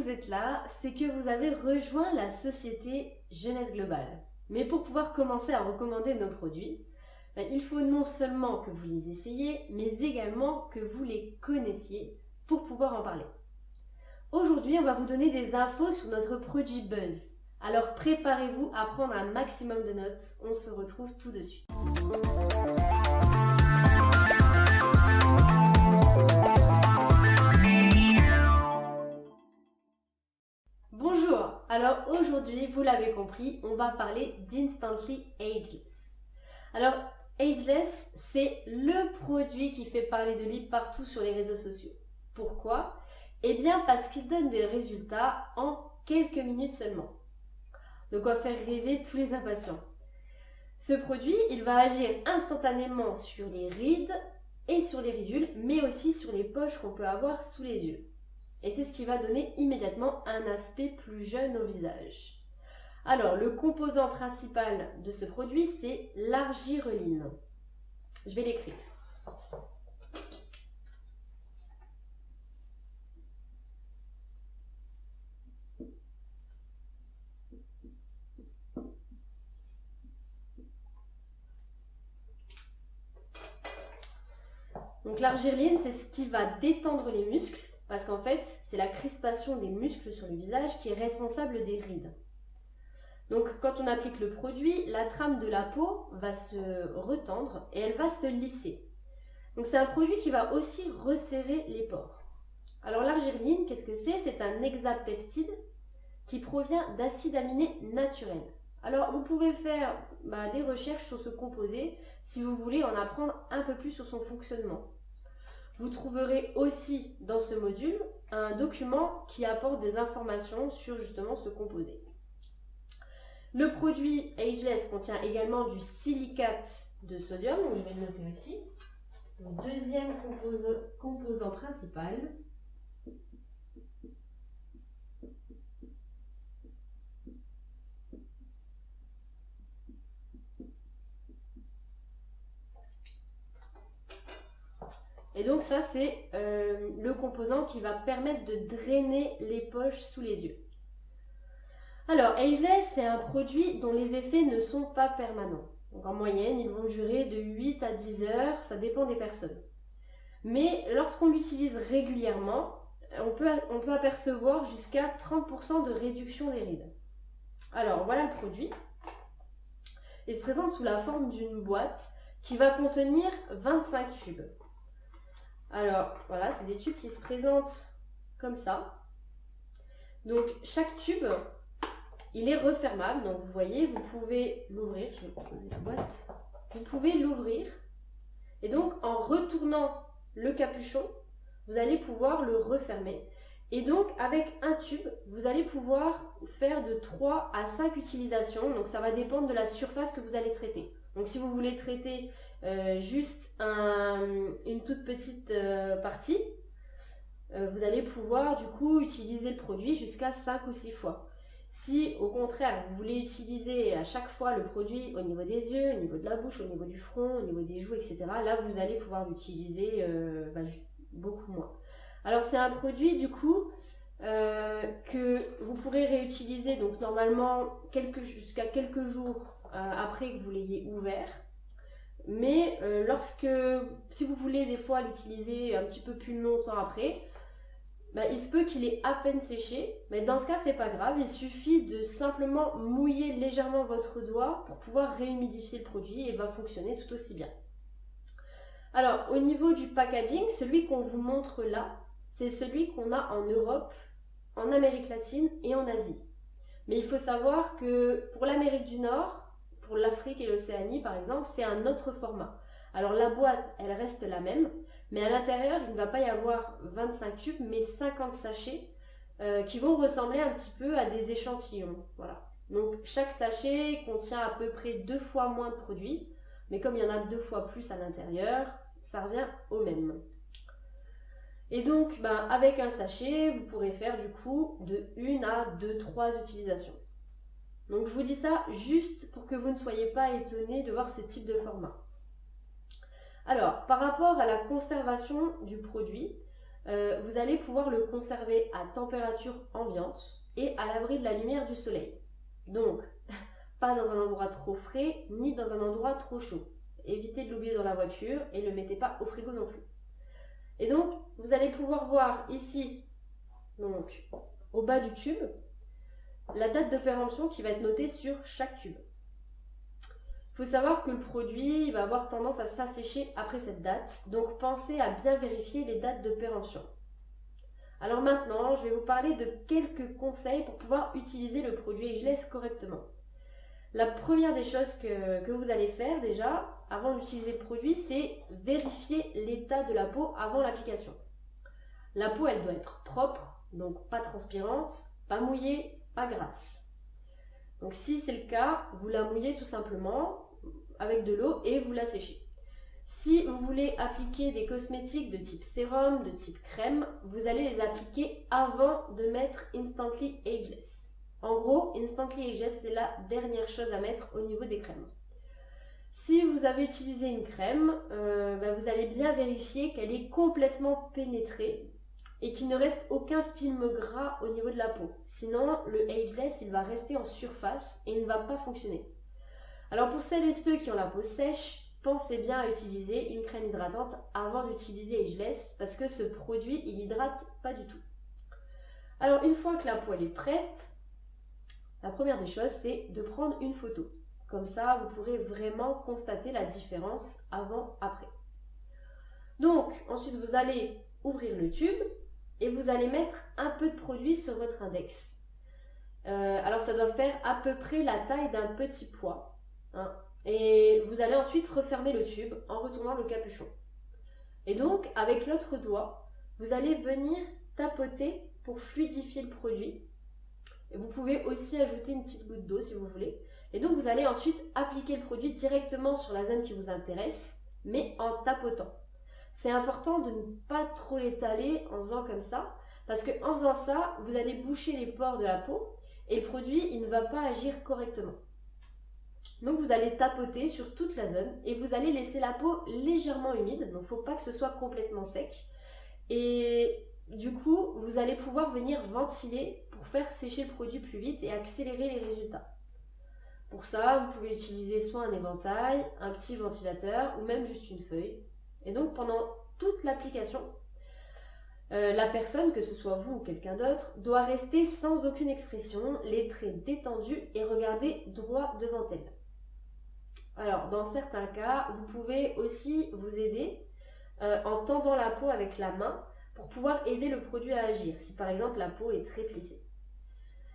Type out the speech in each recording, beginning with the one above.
vous êtes là, c'est que vous avez rejoint la société Jeunesse Globale. Mais pour pouvoir commencer à recommander nos produits, il faut non seulement que vous les essayiez, mais également que vous les connaissiez pour pouvoir en parler. Aujourd'hui, on va vous donner des infos sur notre produit Buzz. Alors préparez-vous à prendre un maximum de notes. On se retrouve tout de suite. Bonjour, alors aujourd'hui, vous l'avez compris, on va parler d'Instantly Ageless. Alors, Ageless, c'est le produit qui fait parler de lui partout sur les réseaux sociaux. Pourquoi ? Eh bien parce qu'il donne des résultats en quelques minutes seulement. De quoi faire rêver tous les impatients. Ce produit, il va agir instantanément sur les rides et sur les ridules, mais aussi sur les poches qu'on peut avoir sous les yeux. Et c'est ce qui va donner immédiatement un aspect plus jeune au visage. Alors, le composant principal de ce produit, c'est l'argireline. Je vais l'écrire. Donc l'argireline, c'est ce qui va détendre les muscles, parce qu'en fait, c'est la crispation des muscles sur le visage qui est responsable des rides. Donc quand on applique le produit, la trame de la peau va se retendre et elle va se lisser. Donc c'est un produit qui va aussi resserrer les pores. Alors l'argireline, qu'est-ce que c'est ? C'est un hexapeptide qui provient d'acides aminés naturels. Alors vous pouvez faire des recherches sur ce composé si vous voulez en apprendre un peu plus sur son fonctionnement. Vous trouverez aussi dans ce module un document qui apporte des informations sur justement ce composé. Le produit Ageless contient également du silicate de sodium, donc je vais le noter aussi. Le deuxième composant principal. Et donc ça, c'est le composant qui va permettre de drainer les poches sous les yeux. Alors, Ageless, c'est un produit dont les effets ne sont pas permanents. Donc en moyenne, ils vont durer de 8 à 10 heures, ça dépend des personnes. Mais lorsqu'on l'utilise régulièrement, on peut apercevoir jusqu'à 30% de réduction des rides. Alors, voilà le produit. Il se présente sous la forme d'une boîte qui va contenir 25 tubes. Alors, voilà, c'est des tubes qui se présentent comme ça. Donc, chaque tube, il est refermable. Donc, vous voyez, vous pouvez l'ouvrir. Je vais poser la boîte. Vous pouvez l'ouvrir. Et donc, en retournant le capuchon, vous allez pouvoir le refermer. Et donc, avec un tube, vous allez pouvoir faire de 3 à 5 utilisations. Donc, ça va dépendre de la surface que vous allez traiter. Donc, si vous voulez traiter juste une toute petite partie, vous allez pouvoir du coup utiliser le produit jusqu'à 5 ou 6 fois. Si au contraire vous voulez utiliser à chaque fois le produit au niveau des yeux, au niveau de la bouche, au niveau du front, au niveau des joues, etc., là vous allez pouvoir l'utiliser beaucoup moins. Alors c'est un produit du coup que vous pourrez réutiliser donc normalement jusqu'à quelques jours après que vous l'ayez ouvert. Mais si vous voulez des fois l'utiliser un petit peu plus longtemps après, il se peut qu'il ait à peine séché, mais dans ce cas c'est pas grave, il suffit de simplement mouiller légèrement votre doigt pour pouvoir réhumidifier le produit et il va fonctionner tout aussi bien. Alors au niveau du packaging, celui qu'on vous montre là, c'est celui qu'on a en Europe, en Amérique latine et en Asie. Mais il faut savoir que pour l'Amérique du Nord, pour l'Afrique et l'Océanie par exemple, c'est un autre format. Alors la boîte, elle reste la même, mais à l'intérieur, il ne va pas y avoir 25 tubes, mais 50 sachets qui vont ressembler un petit peu à des échantillons. Voilà. Donc chaque sachet contient à peu près 2 fois moins de produits, mais comme il y en a 2 fois plus à l'intérieur, ça revient au même. Et donc, avec un sachet, vous pourrez faire du coup de 1 à 2, 3 utilisations. Donc je vous dis ça juste pour que vous ne soyez pas étonnés de voir ce type de format. Alors, par rapport à la conservation du produit, vous allez pouvoir le conserver à température ambiante et à l'abri de la lumière du soleil. Donc, pas dans un endroit trop frais ni dans un endroit trop chaud. Évitez de l'oublier dans la voiture et ne le mettez pas au frigo non plus. Et donc, vous allez pouvoir voir ici, donc, au bas du tube, la date de péremption qui va être notée sur chaque tube. Il faut savoir que le produit va avoir tendance à s'assécher après cette date, donc pensez à bien vérifier les dates de péremption. Alors maintenant, je vais vous parler de quelques conseils pour pouvoir utiliser le produit Ageless correctement. La première des choses que vous allez faire déjà, avant d'utiliser le produit, c'est vérifier l'état de la peau avant l'application. La peau, elle doit être propre, donc pas transpirante, pas mouillée, pas grasse. Donc si c'est le cas, vous la mouillez tout simplement avec de l'eau et vous la séchez. Si vous voulez appliquer des cosmétiques de type sérum, de type crème, vous allez les appliquer avant de mettre Instantly Ageless. En gros, Instantly Ageless, c'est la dernière chose à mettre au niveau des crèmes. Si vous avez utilisé une crème, vous allez bien vérifier qu'elle est complètement pénétrée et qu'il ne reste aucun film gras au niveau de la peau. Sinon, le Ageless, il va rester en surface et ne va pas fonctionner. Alors pour celles et ceux qui ont la peau sèche, pensez bien à utiliser une crème hydratante avant d'utiliser Ageless parce que ce produit, il hydrate pas du tout. Alors une fois que la peau elle est prête, la première des choses, c'est de prendre une photo. Comme ça, vous pourrez vraiment constater la différence avant-après. Donc, ensuite, vous allez ouvrir le tube et vous allez mettre un peu de produit sur votre index. Alors, ça doit faire à peu près la taille d'un petit pois. Hein. Et vous allez ensuite refermer le tube en retournant le capuchon. Et donc, avec l'autre doigt, vous allez venir tapoter pour fluidifier le produit. Et vous pouvez aussi ajouter une petite goutte d'eau si vous voulez. Et donc, vous allez ensuite appliquer le produit directement sur la zone qui vous intéresse, mais en tapotant. C'est important de ne pas trop l'étaler en faisant comme ça, parce qu'en faisant ça, vous allez boucher les pores de la peau et le produit, il ne va pas agir correctement. Donc, vous allez tapoter sur toute la zone et vous allez laisser la peau légèrement humide, donc il ne faut pas que ce soit complètement sec. Et du coup, vous allez pouvoir venir ventiler pour faire sécher le produit plus vite et accélérer les résultats. Pour ça, vous pouvez utiliser soit un éventail, un petit ventilateur ou même juste une feuille. Et donc pendant toute l'application, la personne, que ce soit vous ou quelqu'un d'autre, doit rester sans aucune expression, les traits détendus et regarder droit devant elle. Alors dans certains cas, vous pouvez aussi vous aider en tendant la peau avec la main pour pouvoir aider le produit à agir, si par exemple la peau est très plissée.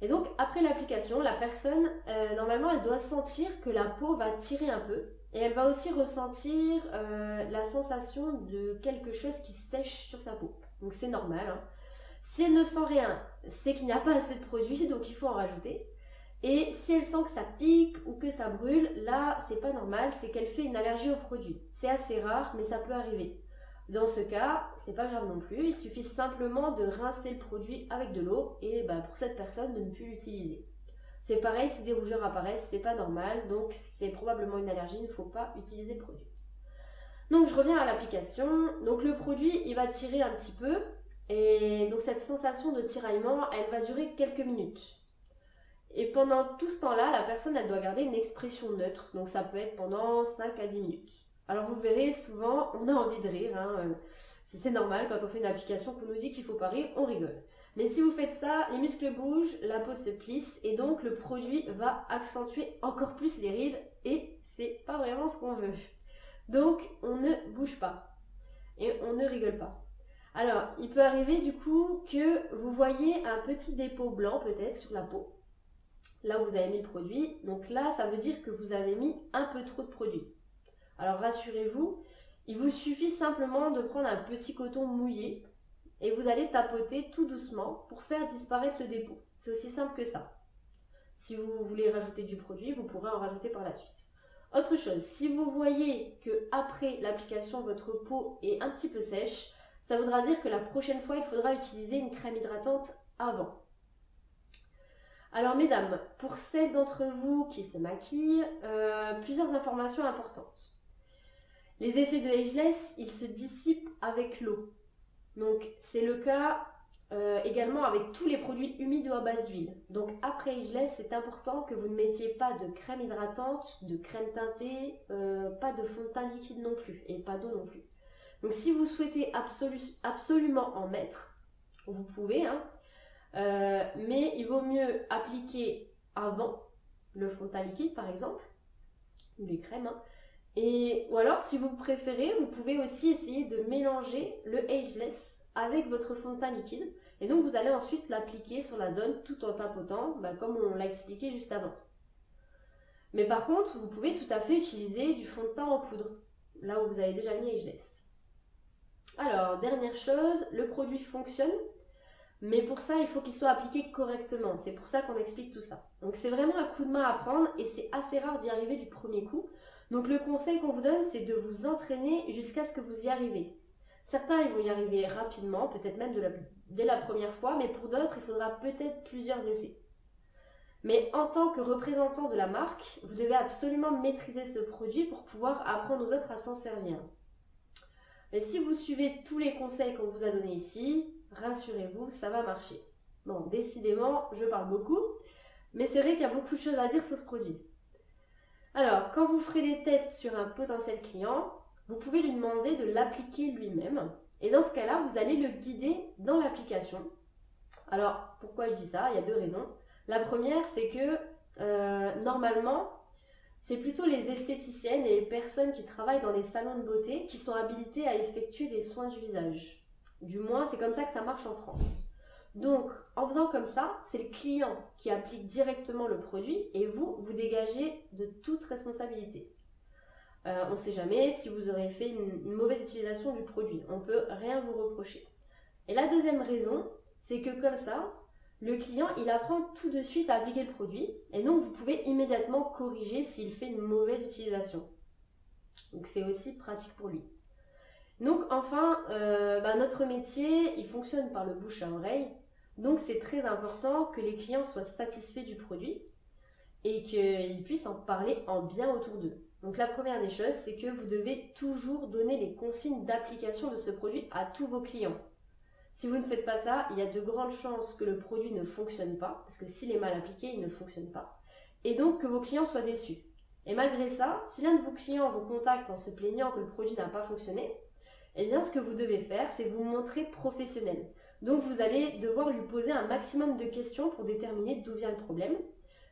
Et donc, après l'application, la personne, normalement, elle doit sentir que la peau va tirer un peu. Et elle va aussi ressentir la sensation de quelque chose qui sèche sur sa peau. Donc, c'est normal. Hein. Si elle ne sent rien, c'est qu'il n'y a pas assez de produit, donc il faut en rajouter. Et si elle sent que ça pique ou que ça brûle, là, c'est pas normal, c'est qu'elle fait une allergie au produit. C'est assez rare, mais ça peut arriver. Dans ce cas, c'est pas grave non plus, il suffit simplement de rincer le produit avec de l'eau et pour cette personne de ne plus l'utiliser. C'est pareil, si des rougeurs apparaissent, c'est pas normal, donc c'est probablement une allergie, il ne faut pas utiliser le produit. Donc je reviens à l'application, donc le produit il va tirer un petit peu et donc cette sensation de tiraillement elle va durer quelques minutes. Et pendant tout ce temps-là, la personne elle doit garder une expression neutre, donc ça peut être pendant 5 à 10 minutes. Alors vous verrez, souvent, on a envie de rire. Hein. C'est normal, quand on fait une application qu'on nous dit qu'il ne faut pas rire, on rigole. Mais si vous faites ça, les muscles bougent, la peau se plisse et donc le produit va accentuer encore plus les rides et c'est pas vraiment ce qu'on veut. Donc on ne bouge pas et on ne rigole pas. Alors il peut arriver du coup que vous voyez un petit dépôt blanc peut-être sur la peau. Là où vous avez mis le produit. Donc là, ça veut dire que vous avez mis un peu trop de produit. Alors rassurez-vous, il vous suffit simplement de prendre un petit coton mouillé et vous allez tapoter tout doucement pour faire disparaître le dépôt. C'est aussi simple que ça. Si vous voulez rajouter du produit, vous pourrez en rajouter par la suite. Autre chose, si vous voyez que après l'application, votre peau est un petit peu sèche, ça voudra dire que la prochaine fois, il faudra utiliser une crème hydratante avant. Alors mesdames, pour celles d'entre vous qui se maquillent, plusieurs informations importantes. Les effets de Ageless, ils se dissipent avec l'eau. Donc c'est le cas également avec tous les produits humides ou à base d'huile. Donc après ageless, c'est important que vous ne mettiez pas de crème hydratante, de crème teintée, pas de fond de teint liquide non plus et pas d'eau non plus. Donc si vous souhaitez absolument en mettre, vous pouvez, hein, mais il vaut mieux appliquer avant le fond de teint liquide par exemple, ou les crèmes, hein. Ou alors si vous préférez, vous pouvez aussi essayer de mélanger le ageless avec votre fond de teint liquide. Et donc vous allez ensuite l'appliquer sur la zone tout en tapotant, comme on l'a expliqué juste avant. Mais par contre, vous pouvez tout à fait utiliser du fond de teint en poudre, là où vous avez déjà mis ageless. Alors, dernière chose, le produit fonctionne, mais pour ça, il faut qu'il soit appliqué correctement. C'est pour ça qu'on explique tout ça. Donc c'est vraiment un coup de main à prendre et c'est assez rare d'y arriver du premier coup. Donc le conseil qu'on vous donne, c'est de vous entraîner jusqu'à ce que vous y arrivez. Certains, ils vont y arriver rapidement, peut-être même dès la première fois, mais pour d'autres, il faudra peut-être plusieurs essais. Mais en tant que représentant de la marque, vous devez absolument maîtriser ce produit pour pouvoir apprendre aux autres à s'en servir. Mais si vous suivez tous les conseils qu'on vous a donnés ici, rassurez-vous, ça va marcher. Bon, décidément, je parle beaucoup, mais c'est vrai qu'il y a beaucoup de choses à dire sur ce produit. Alors, quand vous ferez des tests sur un potentiel client, vous pouvez lui demander de l'appliquer lui-même. Et dans ce cas-là, vous allez le guider dans l'application. Alors, pourquoi je dis ça? Il y a deux raisons. La première, c'est que normalement, c'est plutôt les esthéticiennes et les personnes qui travaillent dans les salons de beauté qui sont habilitées à effectuer des soins du visage. Du moins, c'est comme ça que ça marche en France. Donc, en faisant comme ça, c'est le client qui applique directement le produit et vous, vous dégagez de toute responsabilité. On ne sait jamais si vous aurez fait une mauvaise utilisation du produit. On ne peut rien vous reprocher. Et la deuxième raison, c'est que comme ça, le client, il apprend tout de suite à appliquer le produit et donc vous pouvez immédiatement corriger s'il fait une mauvaise utilisation. Donc c'est aussi pratique pour lui. Donc enfin, notre métier, il fonctionne par le bouche à oreille. Donc c'est très important que les clients soient satisfaits du produit et qu'ils puissent en parler en bien autour d'eux. Donc la première des choses, c'est que vous devez toujours donner les consignes d'application de ce produit à tous vos clients. Si vous ne faites pas ça, il y a de grandes chances que le produit ne fonctionne pas, parce que s'il est mal appliqué, il ne fonctionne pas, et donc que vos clients soient déçus. Et malgré ça, si l'un de vos clients vous contacte en se plaignant que le produit n'a pas fonctionné, eh bien ce que vous devez faire, c'est vous montrer professionnel. Donc vous allez devoir lui poser un maximum de questions pour déterminer d'où vient le problème,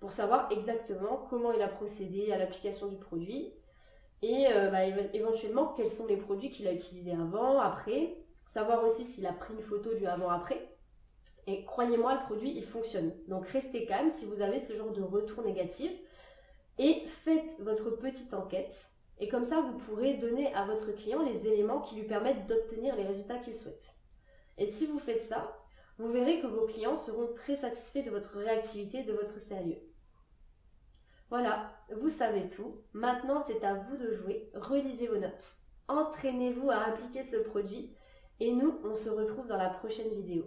pour savoir exactement comment il a procédé à l'application du produit, et éventuellement quels sont les produits qu'il a utilisés avant, après, savoir aussi s'il a pris une photo du avant-après. Et croyez-moi, le produit, il fonctionne. Donc restez calme si vous avez ce genre de retour négatif et faites votre petite enquête. Et comme ça, vous pourrez donner à votre client les éléments qui lui permettent d'obtenir les résultats qu'il souhaite. Et si vous faites ça, vous verrez que vos clients seront très satisfaits de votre réactivité, de votre sérieux. Voilà, vous savez tout. Maintenant, c'est à vous de jouer. Relisez vos notes. Entraînez-vous à appliquer ce produit. Et nous, on se retrouve dans la prochaine vidéo.